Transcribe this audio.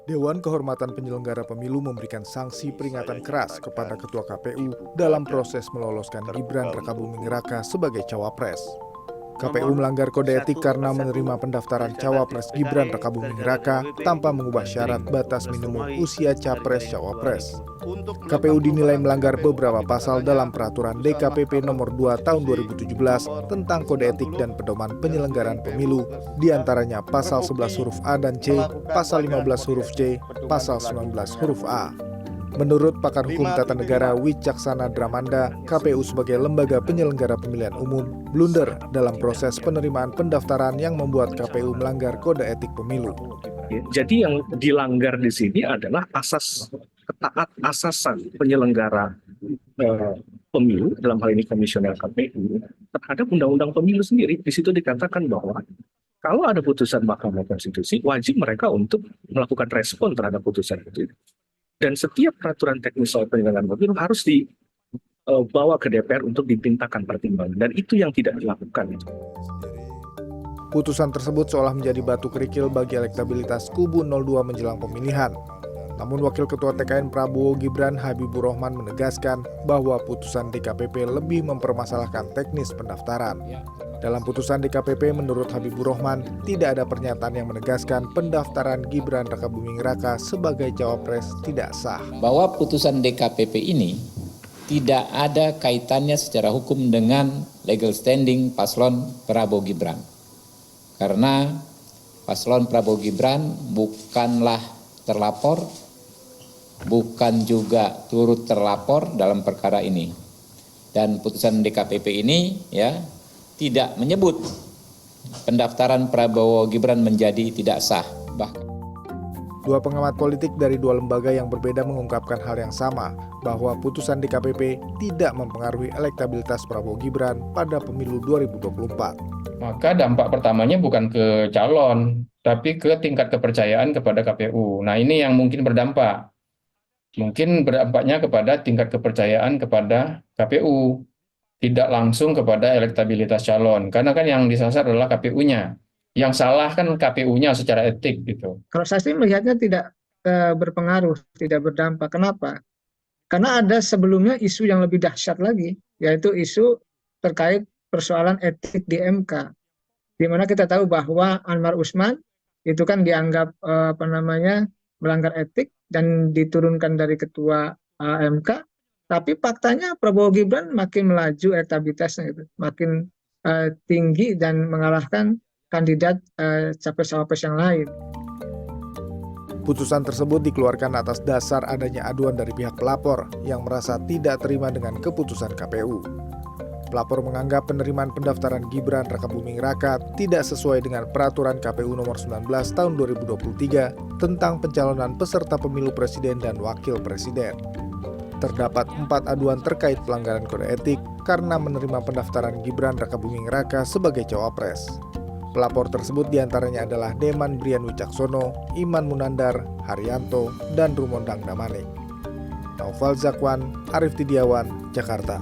Dewan Kehormatan Penyelenggara Pemilu memberikan sanksi peringatan keras kepada Ketua KPU dalam proses meloloskan Gibran Rakabuming Raka sebagai cawapres. KPU melanggar kode etik karena menerima pendaftaran cawapres Gibran Rakabuming Raka tanpa mengubah syarat batas minimum usia capres-cawapres. KPU dinilai melanggar beberapa pasal dalam peraturan DKPP nomor 2 tahun 2017 tentang kode etik dan pedoman penyelenggaraan pemilu, diantaranya pasal 11 huruf A dan C, pasal 15 huruf C, pasal 19 huruf A. Menurut pakar hukum tata negara Wicaksana Dramanda, KPU sebagai lembaga penyelenggara pemilihan umum blunder dalam proses penerimaan pendaftaran yang membuat KPU melanggar kode etik pemilu. Jadi yang dilanggar di sini adalah asasan penyelenggara pemilu, dalam hal ini komisioner KPU, terhadap undang-undang pemilu sendiri. Di situ dikatakan bahwa kalau ada putusan Mahkamah Konstitusi, wajib mereka untuk melakukan respon terhadap putusan itu. Dan setiap peraturan teknis soal penyelenggaraan pemilu harus dibawa ke DPR untuk dipintakan pertimbangan. Dan itu yang tidak dilakukan. Putusan tersebut seolah menjadi batu kerikil bagi elektabilitas kubu 02 menjelang pemilihan. Namun Wakil Ketua TKN Prabowo Gibran Habibur Rahman menegaskan bahwa putusan DKPP lebih mempermasalahkan teknis pendaftaran. Dalam putusan DKPP menurut Habibur Rahman, tidak ada pernyataan yang menegaskan pendaftaran Gibran Rakabuming Raka sebagai cawapres tidak sah. Bahwa putusan DKPP ini tidak ada kaitannya secara hukum dengan legal standing paslon Prabowo Gibran. Karena paslon Prabowo Gibran bukanlah terlapor, bukan juga turut terlapor dalam perkara ini. Dan putusan DKPP ini tidak menyebut pendaftaran Prabowo Gibran menjadi tidak sah. Dua pengamat politik dari dua lembaga yang berbeda mengungkapkan hal yang sama, bahwa putusan DKPP tidak mempengaruhi elektabilitas Prabowo Gibran pada pemilu 2024. Maka dampak pertamanya bukan ke calon, tapi ke tingkat kepercayaan kepada KPU. Nah, ini yang mungkin berdampak. Mungkin berdampaknya kepada tingkat kepercayaan kepada KPU. Tidak langsung kepada elektabilitas calon, karena kan yang disasar adalah KPU-nya. Yang salah kan KPU-nya secara etik gitu. Kalau saya sih melihatnya tidak berpengaruh, tidak berdampak. Kenapa? Karena ada sebelumnya isu yang lebih dahsyat lagi, yaitu isu terkait persoalan etik di MK, di mana kita tahu bahwa Anwar Usman itu kan dianggap melanggar etik dan diturunkan dari ketua MK. Tapi faktanya Prabowo Gibran makin melaju elektabilitasnya, makin tinggi dan mengalahkan kandidat capres-cawapres yang lain. Putusan tersebut dikeluarkan atas dasar adanya aduan dari pihak pelapor yang merasa tidak terima dengan keputusan KPU. Pelapor menganggap penerimaan pendaftaran Gibran Rakabuming Raka tidak sesuai dengan peraturan KPU nomor 19 tahun 2023 tentang pencalonan peserta pemilu presiden dan wakil presiden. Terdapat 4 aduan terkait pelanggaran kode etik karena menerima pendaftaran Gibran Rakabuming Raka sebagai cawapres. Pelapor tersebut diantaranya adalah Deman Brian Wicaksono, Iman Munandar, Haryanto, dan Rumondang Damanik. Naufal Zakwan, Arif Tidiawan, Jakarta.